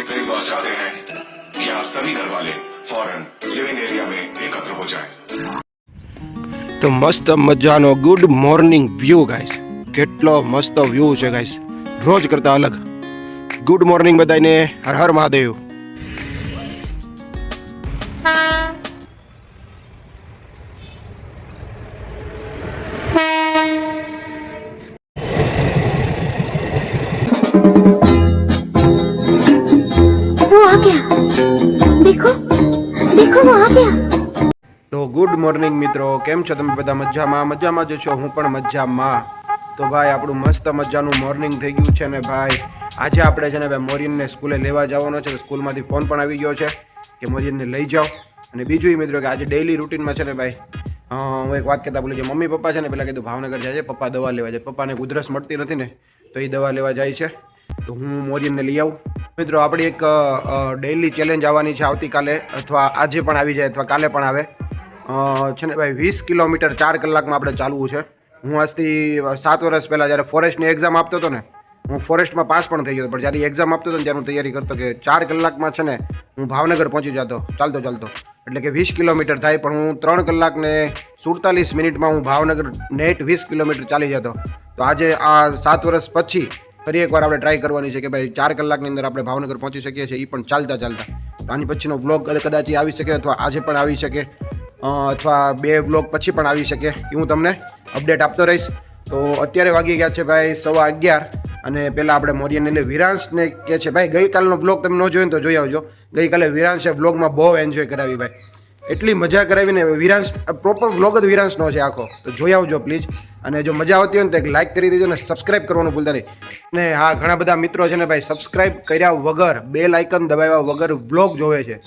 कई बार चाहते हैं कि आप सभी घर वाले फौरन लिविंग एरिया में एकत्र हो जाएं। તો મસ્ત મજાનો ગુડ મોર્નિંગ વ્યૂ ગાઈસ, કેટલો મસ્ત વ્યૂ છે ગાઈસ, રોજ કરતા અલગ. ગુડ મોર્નિંગ બધાને, હર હર મહાદેવ. वो आ गया, देखो देखो वो आ गया. તો ગુડ મોર્નિંગ મિત્રો, કેમ છો તમે બધા? મજામાં જ છો? હું પણ મજામાં. તો ભાઈ આપણું મસ્ત મજાનું મોર્નિંગ થઈ ગયું છે ને ભાઈ. આજે આપણે છે ને ભાઈ મોરિયનને સ્કૂલે લેવા જવાનો છે. સ્કૂલમાંથી ફોન પણ આવી ગયો છે કે મોરિયનને લઈ જાઓ. અને બીજું એ મિત્રો કે આજે ડેઈલી રૂટીનમાં છે ને ભાઈ હું એક વાત કહેતા ભૂલી ગયો. મમ્મી પપ્પા છે ને પહેલાં કીધું ભાવનગર જાય છે, પપ્પા દવા લેવા જાય. પપ્પાને ઉધરસ મળતી નથી ને, તો એ દવા લેવા જાય છે. તો હું મોરિયનને લઈ આવું. મિત્રો આપણી એક ડેઈલી ચેલેન્જ આવવાની છે આવતીકાલે, અથવા આજે પણ આવી જાય અથવા કાલે પણ આવે. છે ને ભાઈ 20 કિલોમીટર 4 કલાકમાં આપણે ચાલવું છે. હું આજથી 7 વર્ષ પહેલાં જ્યારે ફોરેસ્ટની એક્ઝામ આપતો હતો ને, હું ફોરેસ્ટમાં પાસ પણ થઈ ગયો હતો, પણ જ્યારે એક્ઝામ આપતો હતો ને ત્યારે હું તૈયારી કરતો કે 4 કલાકમાં છે ને હું ભાવનગર પહોંચી જતો ચાલતો. એટલે કે 20 કિલોમીટર થાય, પણ હું 3 કલાક ને 47 મિનિટમાં હું ભાવનગર નેટ 20 કિલોમીટર ચાલી જતો. તો આજે આ 7 વર્ષ પછી ફરી એકવાર આપણે ટ્રાય કરવાની છે કે ભાઈ 4 કલાકની અંદર આપણે ભાવનગર પહોંચી શકીએ છીએ, એ પણ ચાલતા. તો આની પછીનો વ્લોગ કદાચ આવી શકે, અથવા આજે પણ આવી શકે, અથવા 2 વ્લોગ પછી પણ આવી શકે, એ હું તમને અપડેટ આપતો રહીશ. તો અત્યારે વાગી ગયા છે ભાઈ 11:15, અને પહેલાં આપણે મોરિયનને એટલે વિરાંશને કહે છે ભાઈ ગઈકાલનો વ્લોગ તમે ન જોયો ને તો જોઈ આવજો. ગઈકાલે વિરાંશે વ્લોગમાં બહુ એન્જોય કરાવી ભાઈ, એટલી મજા કરાવીને. વિરાંશ પ્રોપર વ્લોગ જ વિરાંશનો છે આખો, તો જોઈ આવજો પ્લીઝ. અને જો મજા આવતી હોય ને તો એક લાઇક કરી દેજો ને સબસ્ક્રાઇબ કરવાનું ભૂલતા નહીં. ને હા, ઘણા બધા મિત્રો છે ને ભાઈ સબસ્ક્રાઇબ કર્યા વગર, બેલ આઇકન દબાવ્યા વગર વ્લોગ જોવે છે.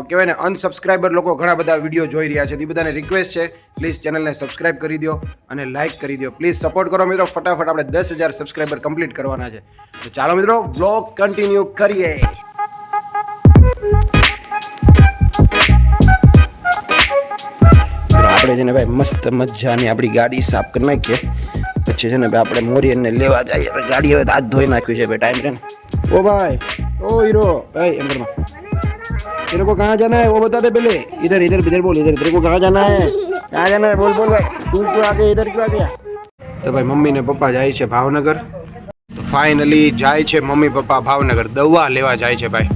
કહેવાય ને અનસબસ્ક્રાઈબર લોકો ઘણા બધા વિડીયો જોઈ રહ્યા છે. એ બધાને રિક્વેસ્ટ છે, પ્લીઝ ચેનલને સબસ્ક્રાઈબ કરી દો અને લાઇક કરી દો. પ્લીઝ સપોર્ટ કરો મિત્રો, ફટાફટ આપણે 10,000 સબસ્ક્રાઈબર કમ્પ્લીટ કરવાના છે. તો ચાલો મિત્રો વ્લોગ કન્ટિન્યુ કરીએ. આપણે છે ને ભાઈ મસ્ત મજાની આપણી ગાડી સાફ કરી નાખીએ, પછી છે ને ભાઈ આપણે મોરિયનને લેવા જઈએ. ગાડી હવે હાથ ધોઈ નાખ્યું છે ભાઈ, ટાઈમ છે ને. ઓ ભાઈ, ઓ હીરો ભાઈ, એમ કરમાં तेरे को कहाँ जाना है वो बता दे पहले. इधर इधर इधर बोल, इधर तेरे को कहाँ जाना है, कहाँ जाना है बोल भाई. तू क्यों आ गया, इधर क्यों आ गया? तो भाई मम्मी ने पप्पा જાય છે ભાવનગર. તો ફાઇનલી જાય છે મમ્મી પપ્પા ભાવનગર, દવા લેવા જાય છે ભાઈ.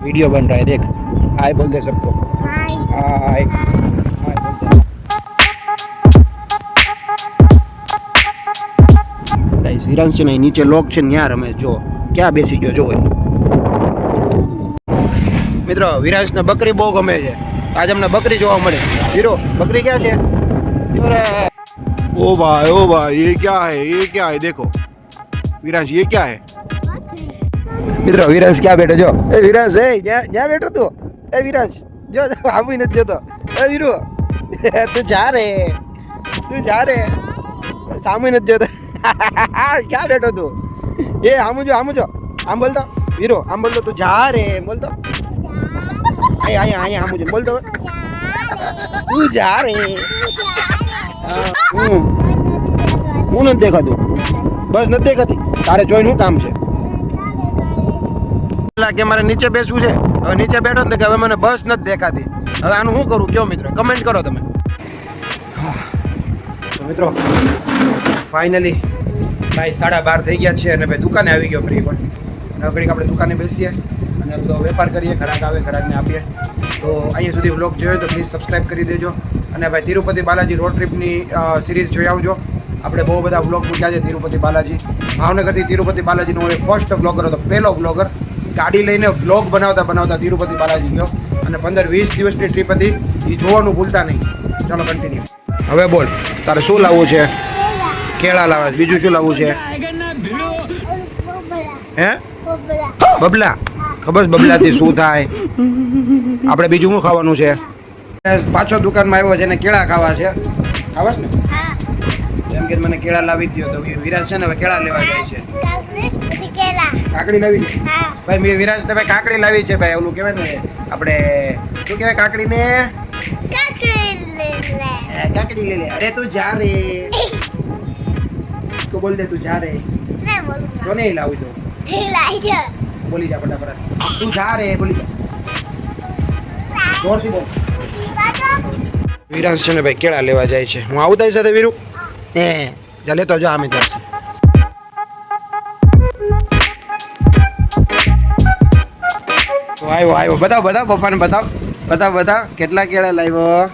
वीडियो बन रहा है देख, हाय बोल दे सबको. हाय हाय गाइस, વિરાંશ છે ને નીચે લોક છે ન્યા રમે. જો ક્યાં બેસી ગયો જો મિત્રો. વિરાંશને બકરી બહુ ગમે છે, આજે અમને બકરી જોવા મળે. હીરો बकरी क्या है? ओ भाई ये क्या है, ये क्या है? देखो विरांश, ये क्या है મિત્રો? વિરાંશ ક્યાં બેઠો જો? એ વિરાંશ, એ જ્યાં બેઠો તું? એ વિરાંશ જો આવું નથી જોતો. એ હીરો તું જા રે, સામે નથી જોતો. ક્યાં બેઠો તું? એ આમ જો, આમ બોલતો હીરો, આમ બોલતો તું જા રે, બોલતો અહીંયા આમ બોલતો તું જા રે. હું નથી દેખાતું, બસ નથી દેખાતી. તારે જોઈને શું કામ છે? કે મારે નીચે બેસવું છે, હવે નીચે બેઠો ને કે હવે મને બસ નથી દેખાતી. હવે આનું શું કરું કયો મિત્રો, કમેન્ટ કરો તમે. તો મિત્રો ફાઇનલી ભાઈ 12:30 થઈ ગયા છે, અને ભાઈ દુકાને આવી ગયો ફ્રી પર. હવે ઘડીક આપણે દુકાને બેસીએ અને બધો વેપાર કરીએ, ઘરાક આવે ઘરાકને આપીએ. તો અહીંયા સુધી વ્લોગ જોયો તો પ્લીઝ સબસ્ક્રાઈબ કરી દેજો. અને ભાઈ તિરુપતિ બાલાજી રોડ ટ્રીપની સિરીઝ જોઈ આવજો. આપણે બહુ બધા વ્લોગ મૂક્યા છે તિરુપતિ બાલાજી. ભાવનગરથી તિરુપતિ બાલાજીનો હું ફર્સ્ટ વ્લોગર હતો, પહેલો વ્લોગર. ગાડી લઈને વ્લોગ બનાવતા તિરુપતિ બાલાજી ગયો, અને 15-20 દિવસની ટ્રીપ હતી. એ જોવાનું ભૂલતા નહીં. ચાલો કન્ટિન્યુ. હવે બોલ, તારે શું લાવવું છે? કેળા લાવે, બીજું શું લાવવું છે? હે બબલા? ખબર બબલાથી શું થાય? આપણે બીજું શું ખાવાનું છે? પાછો દુકાનમાં આવ્યો છે ને કેળા ખાવા છે. ખાવાસ ને? એમ કે મને કેળા લાવી દો. તો વિરાજ છે ને હવે કેળા લેવા જાય છે. કાકડી લાવી છે ભાઈ. મેં વિરાજ ને ભાઈ કાકડી લાવી છે ભાઈ. ઓલું કહેવાય ને આપણે શું કહેવાય કાકડીને? કાકડી લે લે. અરે તું જા રે, તો બોલ દે તું જા રે. તો નહીં લાવી દો. બોલી જા ફટાફટ તું જા રે બોલી જા જોરથી બોલ વિરાંશ છે ને ભાઈ કેળા લેવા જાય છે હું આવું તારી સાથે વીરુ જા લેતો જા અમે ચાલશે આવ્યો બતાવ પપ્પાને બતાવ કેટલા કેળા લાવ્યો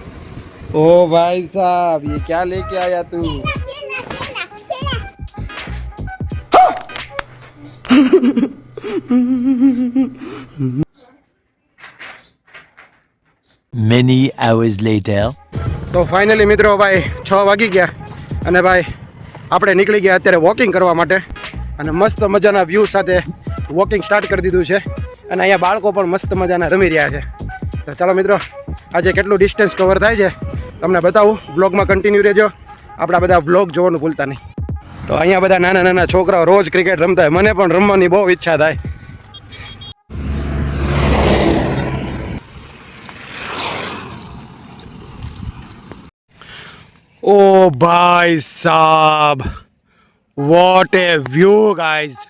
ओ भाई साहब ये क्या लेके आया तू Many hours later. તો ફાઇનલી મિત્રો ભાઈ 6 વાગી ગયા અને ભાઈ આપણે નીકળી ગયા અત્યારે વોકિંગ કરવા માટે અને મસ્ત મજાના વ્યૂ સાથે વોકિંગ સ્ટાર્ટ કરી દીધું છે અને અહીંયા બાળકો પણ મસ્ત મજાના રમી રહ્યા છે તો ચાલો મિત્રો આજે કેટલું ડિસ્ટન્સ કવર થાય છે તમને બતાવું વ્લોગમાં કન્ટિન્યુ રહેજો આપણા બધા વ્લોગ જોવાનું ભૂલતા નહીં તો અહીંયા બધા નાના નાના છોકરાઓ રોજ ક્રિકેટ રમતા હોય મને પણ રમવાની બહુ ઈચ્છા થાય ઓ ભાઈ સાબ વોટ એ વ્યૂ ગાઈઝ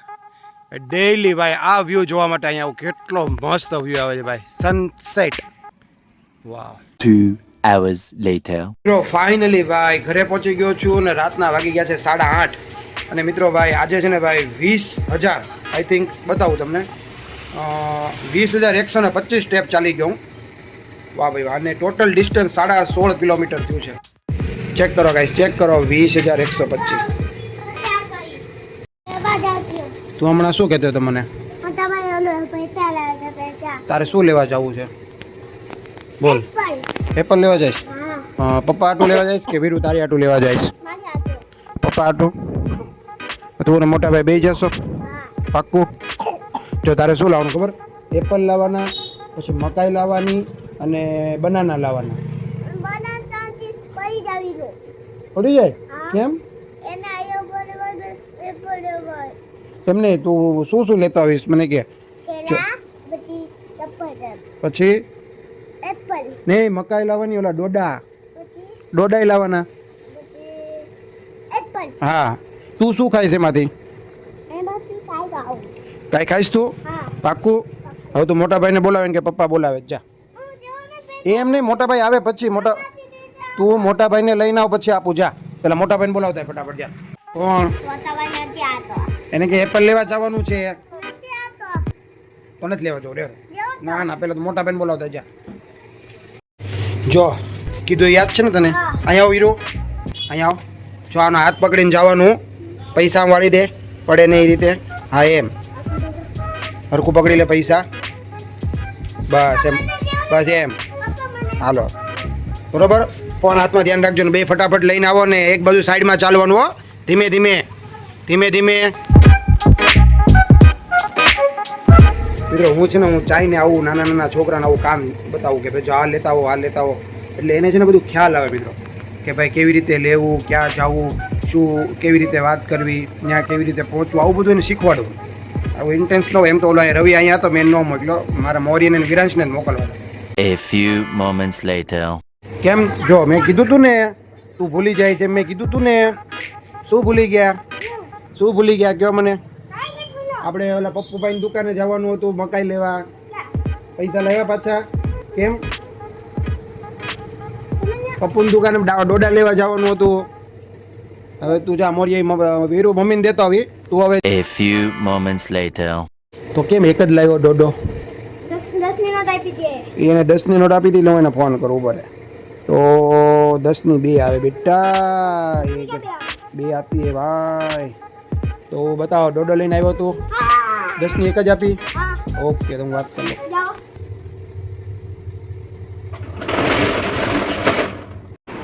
ડેઈલી ભાઈ આ વ્યૂ જોવા માટે અહીંયા કેટલો મસ્ત વ્યૂ આવે છે ભાઈ સનસેટ વાવ 2 hours later. મિત્રો ફાઇનલી ભાઈ ઘરે પહોંચી ગયો છું અને રાતના વાગી ગયા છે 8:30 અને મિત્રો ભાઈ આજે છે ને ભાઈ 20,000 આઈ થિંક બતાવું તમને 20,125 સ્ટેપ ચાલી ગયો હું વાહ ભાઈ વાહ અને ટોટલ ડિસ્ટન્સ 16.5 કિલોમીટર થયું છે ચેક કરો ગાઈસ ચેક કરો 20,125 તું હમણાં શું કહેતો હતો મને તારે શું લેવા જવું છે બોલ એપલ લેવા જઈશ પપ્પા આટું લેવા જઈશ કે વીરુ તારી આટું લેવા જઈશ પપ્પા આટું તું ને મોટા ભાઈ બે જશો પાક્કું જો તારે શું લાવવાનું ખબર એપલ લાવવાના પછી મકાઈ લાવવાની અને બનાના લાવવાના પડી જાય કેમ એમને તું શું લેતો આવીશ મને કે પછી નહીં મકાઈ લાવવાની ઓલા ડોડાઈ લાવવાના હા તું શું ખાઈશ એમાંથી કાંઈ ખાઈશ તું પાક્કું હવે તું મોટા ભાઈને બોલાવે ને કે પપ્પા બોલાવે જા એમ નહીં મોટા ભાઈ આવે પછી તું મોટા ભાઈને લઈને આવ પછી આપું જા પેલા મોટા ભાઈને બોલાવતા ફટાફટ જા કોણ એને કે એપલ લેવા જવાનું છે તો નથી લેવા જવું રે ના પેલા તો મોટા ભાઈને બોલાવતા જા જો કીધું યાદ છે ને તને અહીંયા આવ વીરો અહીંયા આવ જો આનો હાથ પકડીને જવાનું પૈસા વાળી દે પડે ને એ રીતે હા એમ હરખું પકડી લે પૈસા બસ એમ હાલો બરોબર ફોન હાથમાં ધ્યાન રાખજો ને બે ફટાફટ લઈને આવો ને એક બાજુ સાઈડમાં ચાલવાનું હો ધીમે મિત્રો હું છે ને હું ચાઈને આવું નાના નાના છોકરાને આવું કામ બતાવું કે ભાઈ જો આ લેતા આવો એટલે એને છે ને બધું ખ્યાલ આવે મિત્રો કે ભાઈ કેવી રીતે લેવું ક્યાં જવું શું કેવી રીતે વાત કરવી ત્યાં કેવી રીતે પહોંચવું આવું બધું એને શીખવાડવું આવું ઇન્ટેન્સ ન હોય એમ તો ઓલા રવિ અહીંયા હતો મેં ન મોકલ્યો મારા મોરિયન અને વિરાંશને જ મોકલવા A few moments later. કેમ જો મેં કીધું તું ને તું ભૂલી જાય છે મેં કીધું તું ને શું ભૂલી ગયા કયો મને આપણે ઓલા પપ્પુભાઈની દુકાને જવાનું હતું મકાઈ લેવા પૈસા લાવ્યા પાછા કેમ પપ્પુની દુકાને ડોડા લેવા જવાનું હતું હવે તું જા મોરિયા વીરુ મમ્મીને દેતો આવી તું હવે A few moments later. તો કેમ એક જ લાવ્યો ડોડો 10ની નોટ આપી દે એને 10ની નોટ આપી દી લો એને ફોન કરો ઉપર તો 10ની 2 આવે બેટા એક 2 આતી હે ભાઈ તો બતાવો ડોડો લઈને આવ્યો તું 10ની એક જ આપી ઓકે તો હું વાત કરી લઉં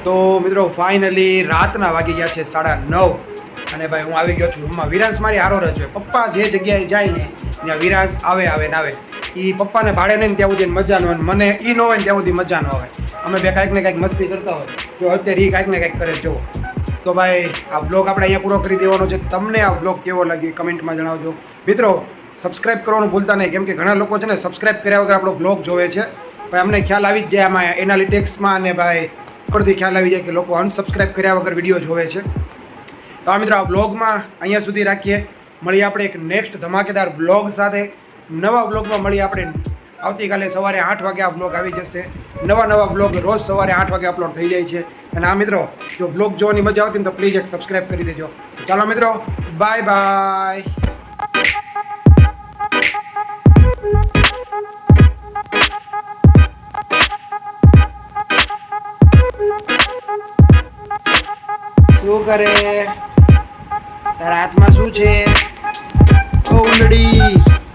તો મિત્રો ફાઇનલી રાતના વાગી ગયા છે 9:30 અને ભાઈ હું આવી ગયો છું રૂમમાં વિરાંશ મારી હારો રહે છે પપ્પા જે જગ્યાએ જાય ને ત્યાં વિરાંશ આવે ને આવે એ પપ્પાને ભાડે નહીં ત્યાં સુધી મજા ન હોય મને એ ન હોય ને ત્યાં સુધી મજા ન આવે અમે બે કાંઈક ને કાંઈક મસ્તી કરતા હોય તો અત્યારે એ કાંઈક ને કાંઈક કરે જો તો ભાઈ આ બ્લોગ આપણે અહીંયા પૂરો કરી દેવાનો છે તમને આ બ્લોગ કેવો લાગ્યો કમેન્ટમાં જણાવજો મિત્રો સબસ્ક્રાઇબ કરવાનું ભૂલતા નહીં કેમ કે ઘણા લોકો છે ને સબસ્ક્રાઇબ કર્યા વગર આપણો બ્લોગ જોવે છે ભાઈ અમને ખ્યાલ આવી જ જાય આમાં એનાલિટિક્સમાં અને ભાઈ ઉપરથી ખ્યાલ આવી જાય કે લોકો અનસબસ્ક્રાઇબ કર્યા વગર વિડીયો જોવે છે તો આ મિત્રો આ બ્લોગમાં અહીંયા સુધી રાખીએ મળીએ આપણે એક નેક્સ્ટ ધમાકેદાર બ્લોગ સાથે નવા બ્લોગમાં મળીએ આપણે આવતીકાલે સવારે 8 વાગે આ બ્લોગ આવી જશે. નવા બ્લોગ રોજ સવારે 8 વાગે અપલોડ થઈ જાય છે. અને આ મિત્રો જો બ્લોગ જોવાની મજા આવતી ને તો પ્લીઝ એક સબસ્ક્રાઈબ કરી દેજો. ચાલો મિત્રો, બાય બાય. શું કરે? તારા હાથમાં શું છે? ઓ ઉંદડી.